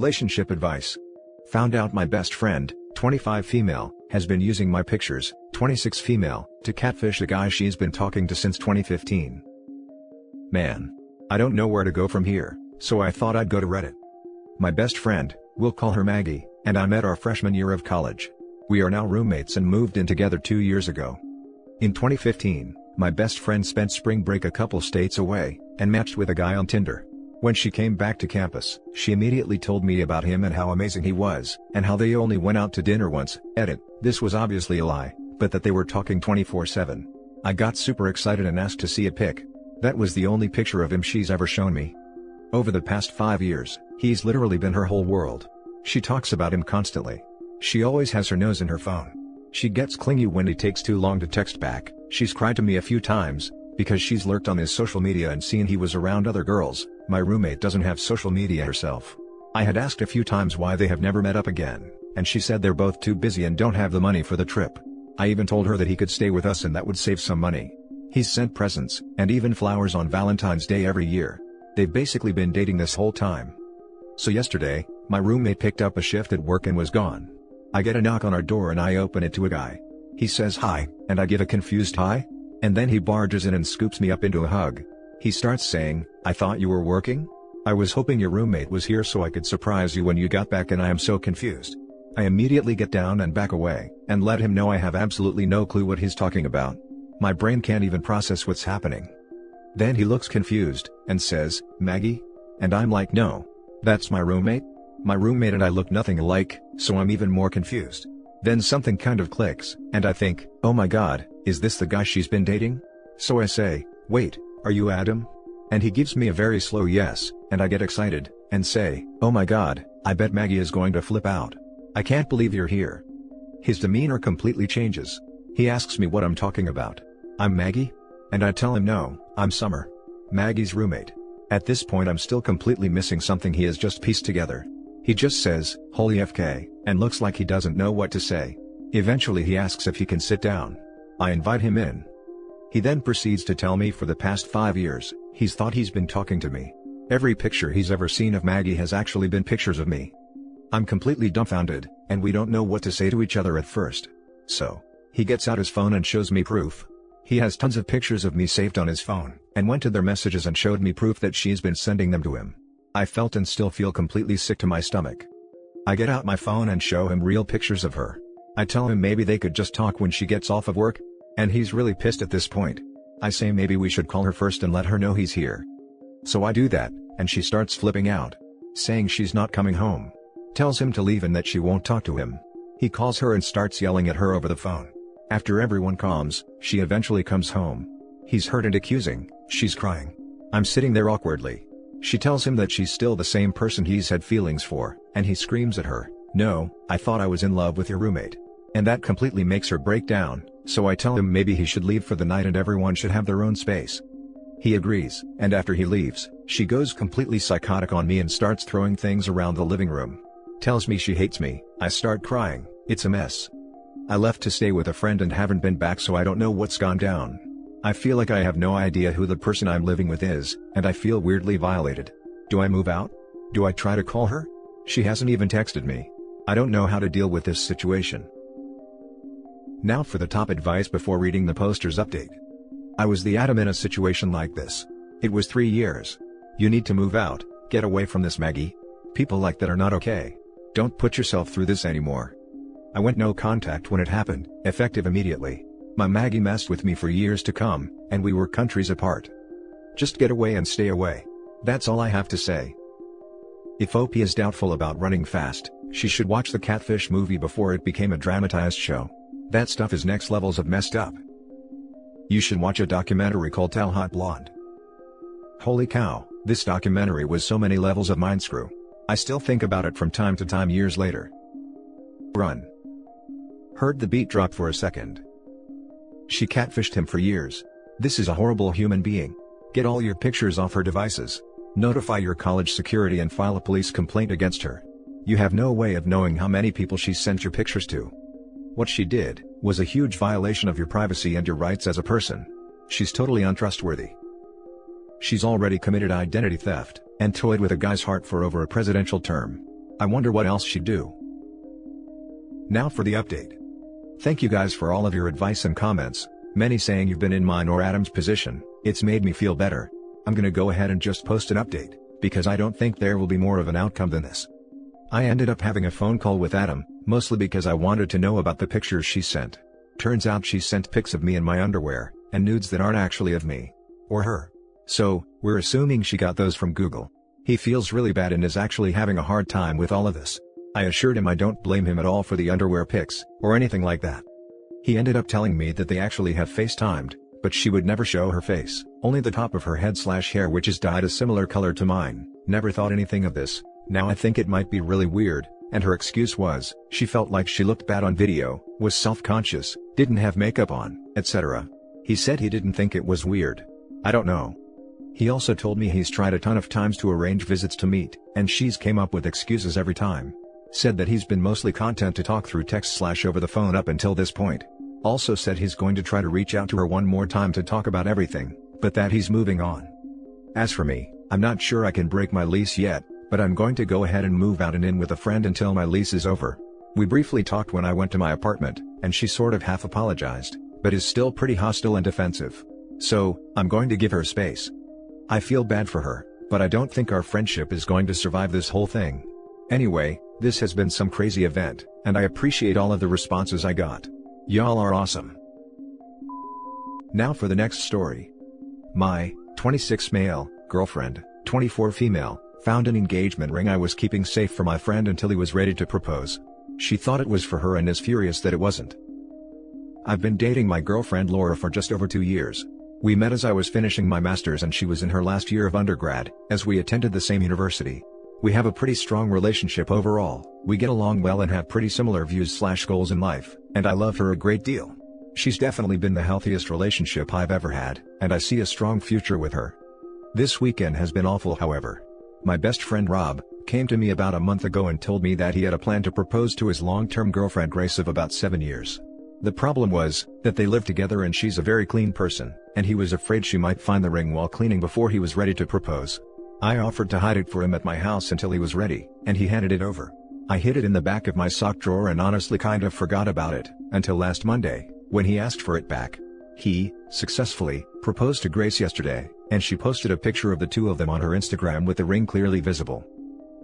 Relationship advice. Found out my best friend, 25 female, has been using my pictures, 26 female, to catfish a guy she's been talking to since 2015. Man. I don't know where to go from here, so I thought I'd go to Reddit. My best friend, we'll call her Maggie, and I met our freshman year of college. We are now roommates and moved in together 2 years ago. In 2015, my best friend spent spring break a couple states away, and matched with a guy on Tinder. When she came back to campus, she immediately told me about him and how amazing he was, and how they only went out to dinner once. This was obviously a lie, but that they were talking 24/7. I got super excited and asked to see a pic. That was the only picture of him she's ever shown me. Over the past 5 years, he's literally been her whole world. She talks about him constantly. She always has her nose in her phone. She gets clingy when he takes too long to text back. She's cried to me a few times, because she's lurked on his social media and seen he was around other girls. My roommate doesn't have social media herself. I had asked a few times why they have never met up again, and she said they're both too busy and don't have the money for the trip. I even told her that he could stay with us and that would save some money. He's sent presents, and even flowers on Valentine's Day every year. They've basically been dating this whole time. So yesterday, my roommate picked up a shift at work and was gone. I get a knock on our door and I open it to a guy. He says hi, and I give a confused hi? And then he barges in and scoops me up into a hug. He starts saying, "I thought you were working? I was hoping your roommate was here so I could surprise you when you got back and I am so confused." I immediately get down and back away, and let him know I have absolutely no clue what he's talking about. My brain can't even process what's happening. Then he looks confused, and says, "Maggie?" And I'm like, "No. That's my roommate?" My roommate and I look nothing alike, so I'm even more confused. Then something kind of clicks, and I think, oh my god, is this the guy she's been dating? So I say, "Wait, are you Adam?" And he gives me a very slow yes, and I get excited, and say, "Oh my god, I bet Maggie is going to flip out. I can't believe you're here." His demeanor completely changes. He asks me what I'm talking about. I'm Maggie? And I tell him no, I'm Summer, Maggie's roommate. At this point I'm still completely missing something he has just pieced together. He just says, "Holy FK," and looks like he doesn't know what to say. Eventually he asks if he can sit down. I invite him in. He then proceeds to tell me for the past 5 years, he's thought he's been talking to me. Every picture he's ever seen of Maggie has actually been pictures of me. I'm completely dumbfounded, and we don't know what to say to each other at first. So, he gets out his phone and shows me proof. He has tons of pictures of me saved on his phone, and went to their messages and showed me proof that she's been sending them to him. I felt and still feel completely sick to my stomach. I get out my phone and show him real pictures of her. I tell him maybe they could just talk when she gets off of work, and he's really pissed at this point. I say maybe we should call her first and let her know he's here. So I do that, and she starts flipping out, saying she's not coming home. Tells him to leave and that she won't talk to him. He calls her and starts yelling at her over the phone. After everyone calms, she eventually comes home. He's hurt and accusing, she's crying. I'm sitting there awkwardly. She tells him that she's still the same person he's had feelings for, and he screams at her, "No, I thought I was in love with your roommate." And that completely makes her break down, so I tell him maybe he should leave for the night and everyone should have their own space. He agrees, and after he leaves, she goes completely psychotic on me and starts throwing things around the living room. Tells me she hates me. I start crying. It's a mess. I left to stay with a friend and haven't been back, so I don't know what's gone down. I feel like I have no idea who the person I'm living with is, and I feel weirdly violated. Do I move out? Do I try to call her? She hasn't even texted me. I don't know how to deal with this situation. Now for the top advice before reading the poster's update. I was the Adam in a situation like this. It was 3 years. You need to move out, get away from this, Maggie. People like that are not okay. Don't put yourself through this anymore. I went no contact when it happened, effective immediately. My Maggie messed with me for years to come, and we were countries apart. Just get away and stay away. That's all I have to say. If OP is doubtful about running fast, she should watch the Catfish movie before it became a dramatized show. That stuff is next levels of messed up. You should watch a documentary called Tell Hot Blonde. Holy cow, this documentary was so many levels of mind screw. I still think about it from time to time years later. Run. Heard the beat drop for a second. She catfished him for years. This is a horrible human being. Get all your pictures off her devices. Notify your college security and file a police complaint against her. You have no way of knowing how many people she sent your pictures to. What she did was a huge violation of your privacy and your rights as a person. She's totally untrustworthy. She's already committed identity theft, and toyed with a guy's heart for over a presidential term. I wonder what else she'd do. Now for the update. Thank you guys for all of your advice and comments, many saying you've been in mine or Adam's position. It's made me feel better. I'm gonna go ahead and just post an update, because I don't think there will be more of an outcome than this. I ended up having a phone call with Adam, mostly because I wanted to know about the pictures she sent. Turns out she sent pics of me in my underwear, and nudes that aren't actually of me. Or her. So, we're assuming she got those from Google. He feels really bad and is actually having a hard time with all of this. I assured him I don't blame him at all for the underwear pics, or anything like that. He ended up telling me that they actually have FaceTimed, but she would never show her face, only the top of her head/hair, which is dyed a similar color to mine. Never thought anything of this. Now I think it might be really weird, and her excuse was, she felt like she looked bad on video, was self-conscious, didn't have makeup on, etc. He said he didn't think it was weird. I don't know. He also told me he's tried a ton of times to arrange visits to meet, and she's came up with excuses every time. Said that he's been mostly content to talk through text/over the phone up until this point. Also said he's going to try to reach out to her one more time to talk about everything, but that he's moving on. As for me, I'm not sure I can break my lease yet, but I'm going to go ahead and move out and in with a friend until my lease is over. We briefly talked when I went to my apartment, and she sort of half apologized, but is still pretty hostile and defensive. So, I'm going to give her space. I feel bad for her, but I don't think our friendship is going to survive this whole thing. Anyway, this has been some crazy event, and I appreciate all of the responses I got. Y'all are awesome. Now for the next story. My 26 male girlfriend, 24 female, found an engagement ring I was keeping safe for my friend until he was ready to propose. She thought it was for her and is furious that it wasn't. I've been dating my girlfriend Laura for just over 2 years. We met as I was finishing my master's and she was in her last year of undergrad, as we attended the same university. We have a pretty strong relationship overall, we get along well and have pretty similar views/goals in life, and I love her a great deal. She's definitely been the healthiest relationship I've ever had, and I see a strong future with her. This weekend has been awful, however. My best friend Rob came to me about a month ago and told me that he had a plan to propose to his long-term girlfriend Grace of about 7 years. The problem was that they live together and she's a very clean person, and he was afraid she might find the ring while cleaning before he was ready to propose. I offered to hide it for him at my house until he was ready, and he handed it over. I hid it in the back of my sock drawer and honestly kind of forgot about it, until last Monday, when he asked for it back. He, successfully, proposed to Grace yesterday, and she posted a picture of the two of them on her Instagram with the ring clearly visible.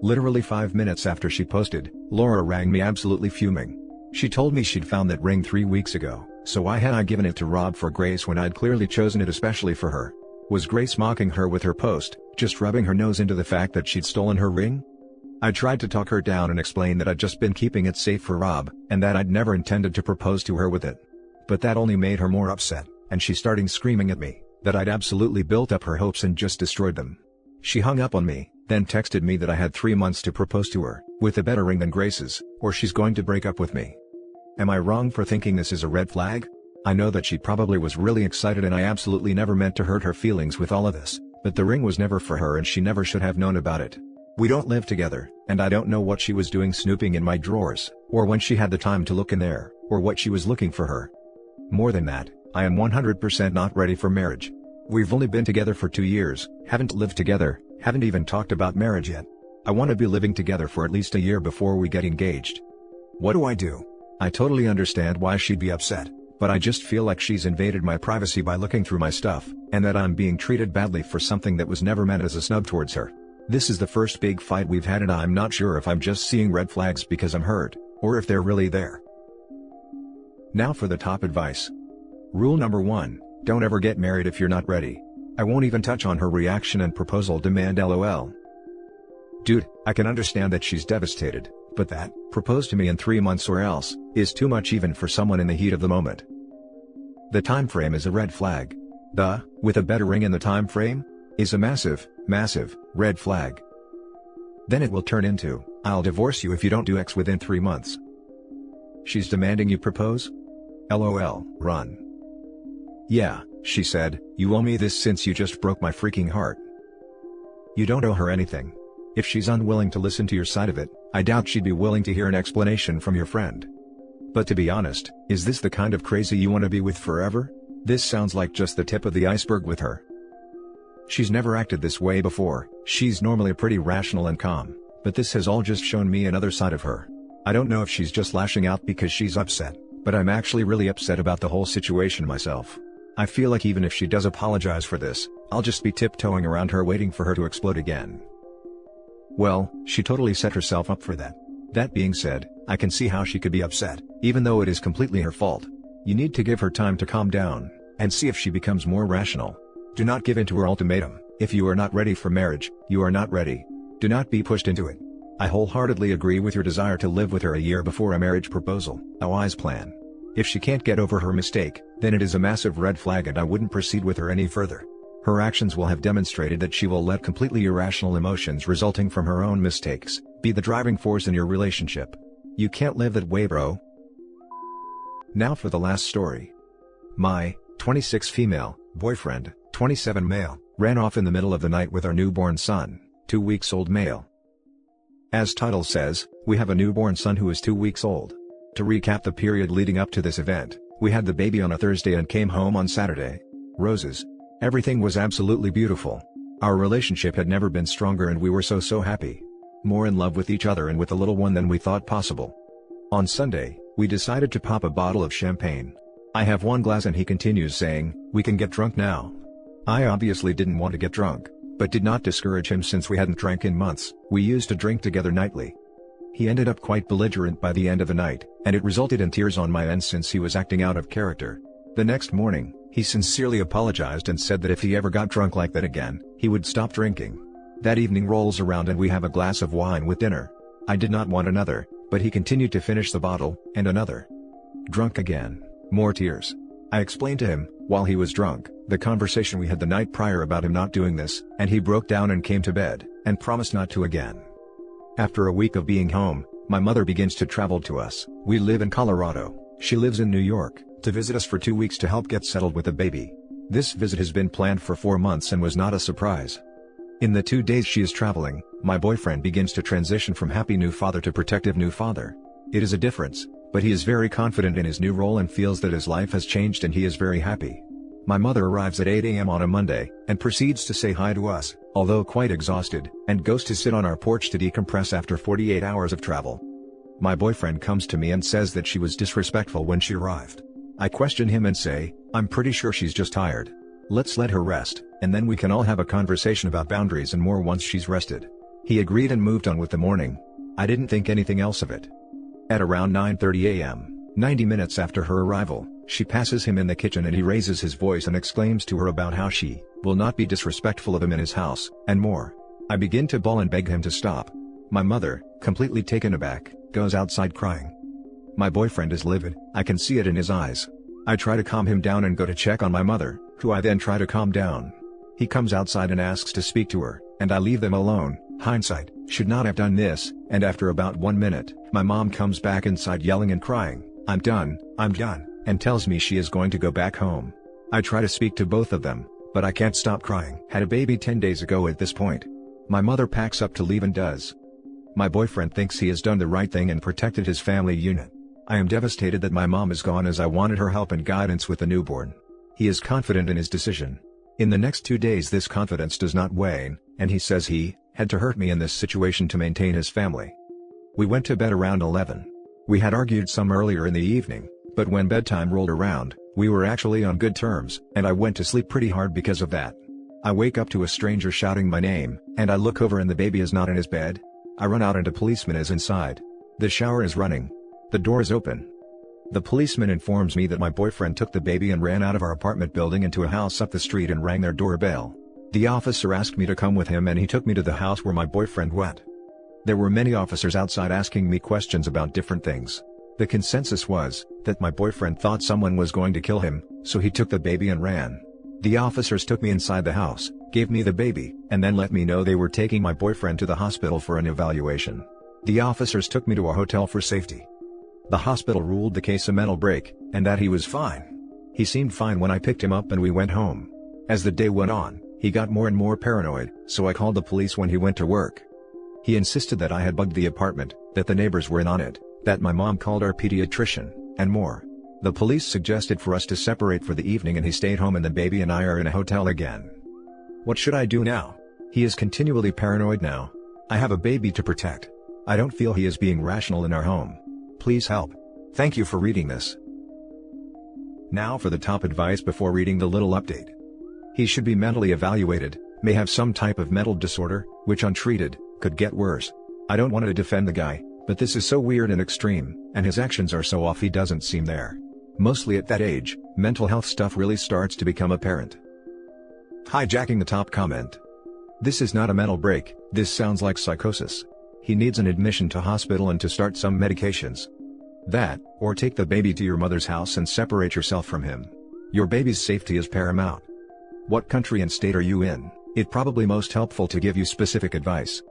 Literally 5 minutes after she posted, Laura rang me absolutely fuming. She told me she'd found that ring 3 weeks ago, so why had I given it to Rob for Grace when I'd clearly chosen it especially for her? Was Grace mocking her with her post, just rubbing her nose into the fact that she'd stolen her ring? I tried to talk her down and explain that I'd just been keeping it safe for Rob, and that I'd never intended to propose to her with it. But that only made her more upset, and she started screaming at me that I'd absolutely built up her hopes and just destroyed them. She hung up on me, then texted me that I had 3 months to propose to her, with a better ring than Grace's, or she's going to break up with me. Am I wrong for thinking this is a red flag? I know that she probably was really excited and I absolutely never meant to hurt her feelings with all of this, but the ring was never for her and she never should have known about it. We don't live together, and I don't know what she was doing snooping in my drawers, or when she had the time to look in there, or what she was looking for her. More than that, I am 100% not ready for marriage. We've only been together for 2 years, haven't lived together, haven't even talked about marriage yet. I want to be living together for at least a year before we get engaged. What do I do? I totally understand why she'd be upset, but I just feel like she's invaded my privacy by looking through my stuff, and that I'm being treated badly for something that was never meant as a snub towards her. This is the first big fight we've had and I'm not sure if I'm just seeing red flags because I'm hurt, or if they're really there. Now for the top advice. Rule number 1, don't ever get married if you're not ready. I won't even touch on her reaction and proposal demand LOL. Dude, I can understand that she's devastated, but that, propose to me in 3 months or else, is too much even for someone in the heat of the moment. The time frame is a red flag. With a better ring in the time frame, is a massive, massive, red flag. Then it will turn into, I'll divorce you if you don't do X within 3 months. She's demanding you propose? LOL, run. Yeah, she said, you owe me this since you just broke my freaking heart. You don't owe her anything. If she's unwilling to listen to your side of it, I doubt she'd be willing to hear an explanation from your friend. But to be honest, is this the kind of crazy you want to be with forever? This sounds like just the tip of the iceberg with her. She's never acted this way before, she's normally pretty rational and calm, But this has all just shown me another side of her. I don't know if she's just lashing out because she's upset, but I'm actually really upset about the whole situation myself. I feel like even if she does apologize for this, I'll just be tiptoeing around her waiting for her to explode again. Well, she totally set herself up for that. That being said, I can see how she could be upset, even though it is completely her fault. You need to give her time to calm down, and see if she becomes more rational. Do not give in to her ultimatum. If you are not ready for marriage, you are not ready. Do not be pushed into it. I wholeheartedly agree with your desire to live with her a year before a marriage proposal, a wise plan. If she can't get over her mistake, then it is a massive red flag and I wouldn't proceed with her any further. Her actions will have demonstrated that she will let completely irrational emotions resulting from her own mistakes be the driving force in your relationship. You can't live that way, bro. Now for the last story. My 26 female boyfriend, 27 male, ran off in the middle of the night with our newborn son, 2 weeks old male. As title says, we have a newborn son who is 2 weeks old. To recap the period leading up to this event, we had the baby on a Thursday and came home on Saturday. Roses. Everything was absolutely beautiful. Our relationship had never been stronger and we were so happy. More in love with each other and with the little one than we thought possible. On Sunday, we decided to pop a bottle of champagne. I have one glass and he continues saying, "We can get drunk now." I obviously didn't want to get drunk, but did not discourage him since we hadn't drank in months. We used to drink together nightly. He ended up quite belligerent by the end of the night, and it resulted in tears on my end since he was acting out of character. The next morning, he sincerely apologized and said that if he ever got drunk like that again, he would stop drinking. That evening rolls around and we have a glass of wine with dinner. I did not want another, but he continued to finish the bottle, and another. Drunk again. More tears. I explained to him, while he was drunk, the conversation we had the night prior about him not doing this, and he broke down and came to bed, and promised not to again. After a week of being home, my mother begins to travel to us. We live in Colorado, she lives in New York, to visit us for 2 weeks to help get settled with the baby. This visit has been planned for 4 months and was not a surprise. In the 2 days she is traveling, my boyfriend begins to transition from happy new father to protective new father. It is a difference, but he is very confident in his new role and feels that his life has changed and he is very happy. My mother arrives at 8 a.m. on a Monday, and proceeds to say hi to us, although quite exhausted, and goes to sit on our porch to decompress after 48 hours of travel. My boyfriend comes to me and says that she was disrespectful when she arrived. I question him and say, "I'm pretty sure she's just tired. Let's let her rest, and then we can all have a conversation about boundaries and more once she's rested." He agreed and moved on with the morning. I didn't think anything else of it. At around 9:30 a.m., 90 minutes after her arrival, she passes him in the kitchen and he raises his voice and exclaims to her about how she will not be disrespectful of him in his house, and more. I begin to bawl and beg him to stop. My mother, completely taken aback, goes outside crying. My boyfriend is livid, I can see it in his eyes. I try to calm him down and go to check on my mother, who I then try to calm down. He comes outside and asks to speak to her, and I leave them alone. Hindsight, should not have done this, and after about 1 minute, my mom comes back inside yelling and crying, I'm done," and tells me she is going to go back home. I try to speak to both of them, but I can't stop crying. Had a baby 10 days ago at this point. My mother packs up to leave and does. My boyfriend thinks he has done the right thing and protected his family unit. I am devastated that my mom is gone as I wanted her help and guidance with the newborn. He is confident in his decision. In the next 2 days this confidence does not wane, and he says he had to hurt me in this situation to maintain his family. We went to bed around 11. We had argued some earlier in the evening, but when bedtime rolled around, we were actually on good terms, and I went to sleep pretty hard because of that. I wake up to a stranger shouting my name, and I look over and the baby is not in his bed. I run out and a policeman is inside. The shower is running. The door is open. The policeman informs me that my boyfriend took the baby and ran out of our apartment building into a house up the street and rang their doorbell. The officer asked me to come with him and he took me to the house where my boyfriend went. There were many officers outside asking me questions about different things. The consensus was that my boyfriend thought someone was going to kill him, so he took the baby and ran. The officers took me inside the house, gave me the baby, and then let me know they were taking my boyfriend to the hospital for an evaluation. The officers took me to a hotel for safety. The hospital ruled the case a mental break, and that he was fine. He seemed fine when I picked him up and we went home. As the day went on, he got more and more paranoid, so I called the police when he went to work. He insisted that I had bugged the apartment, that the neighbors were in on it, that my mom called our pediatrician, and more. The police suggested for us to separate for the evening and he stayed home and the baby and I are in a hotel again. What should I do now? He is continually paranoid now. I have a baby to protect. I don't feel he is being rational in our home. Please help. Thank you for reading this. Now for the top advice before reading the little update. He should be mentally evaluated, may have some type of mental disorder, which untreated, could get worse. I don't want to defend the guy, but this is so weird and extreme, and his actions are so off he doesn't seem there. Mostly at that age, mental health stuff really starts to become apparent. Hijacking the top comment. This is not a mental break, this sounds like psychosis. He needs an admission to hospital and to start some medications. That, or take the baby to your mother's house and separate yourself from him. Your baby's safety is paramount. What country and state are you in? It probably most helpful to give you specific advice.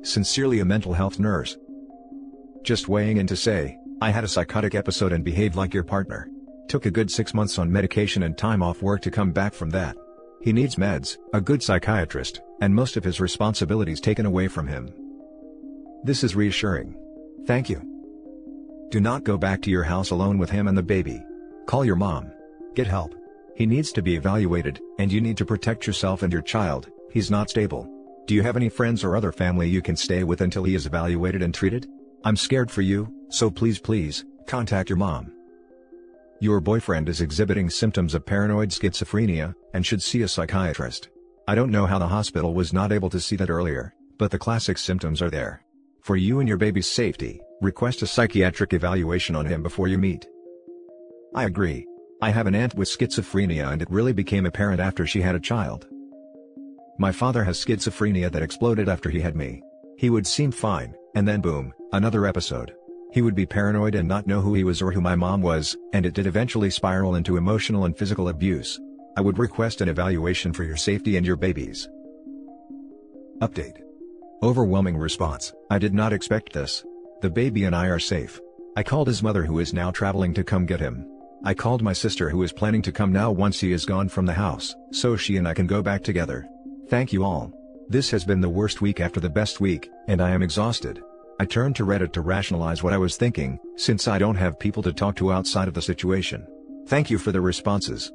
Sincerely, a mental health nurse. Just weighing in to say, I had a psychotic episode and behaved like your partner. Took a good 6 months on medication and time off work to come back from that. He needs meds, a good psychiatrist, and most of his responsibilities taken away from him. This is reassuring. Thank you. Do not go back to your house alone with him and the baby. Call your mom. Get help. He needs to be evaluated, and you need to protect yourself and your child. He's not stable. Do you have any friends or other family you can stay with until he is evaluated and treated? I'm scared for you, so please, contact your mom. Your boyfriend is exhibiting symptoms of paranoid schizophrenia, and should see a psychiatrist. I don't know how the hospital was not able to see that earlier, but the classic symptoms are there. For you and your baby's safety, request a psychiatric evaluation on him before you meet. I agree. I have an aunt with schizophrenia and it really became apparent after she had a child. My father has schizophrenia that exploded after he had me. He would seem fine, and then boom, another episode. He would be paranoid and not know who he was or who my mom was, and it did eventually spiral into emotional and physical abuse. I would request an evaluation for your safety and your baby's. Update. Overwhelming response. I did not expect this. The baby and I are safe. I called his mother who is now traveling to come get him. I called my sister who is planning to come now once he is gone from the house, so she and I can go back together. Thank you all. This has been the worst week after the best week, and I am exhausted. I turned to Reddit to rationalize what I was thinking, since I don't have people to talk to outside of the situation. Thank you for the responses.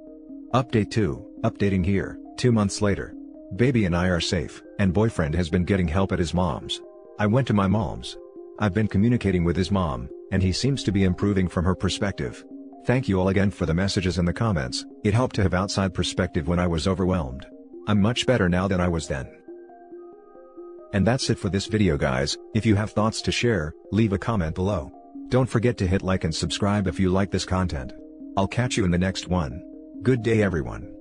Update 2, updating here, 2 months later. Baby and I are safe, and boyfriend has been getting help at his mom's. I went to my mom's. I've been communicating with his mom, and he seems to be improving from her perspective. Thank you all again for the messages and the comments, it helped to have outside perspective when I was overwhelmed. I'm much better now than I was then. And that's it for this video guys. If you have thoughts to share, leave a comment below. Don't forget to hit like and subscribe if you like this content. I'll catch you in the next one. Good day everyone.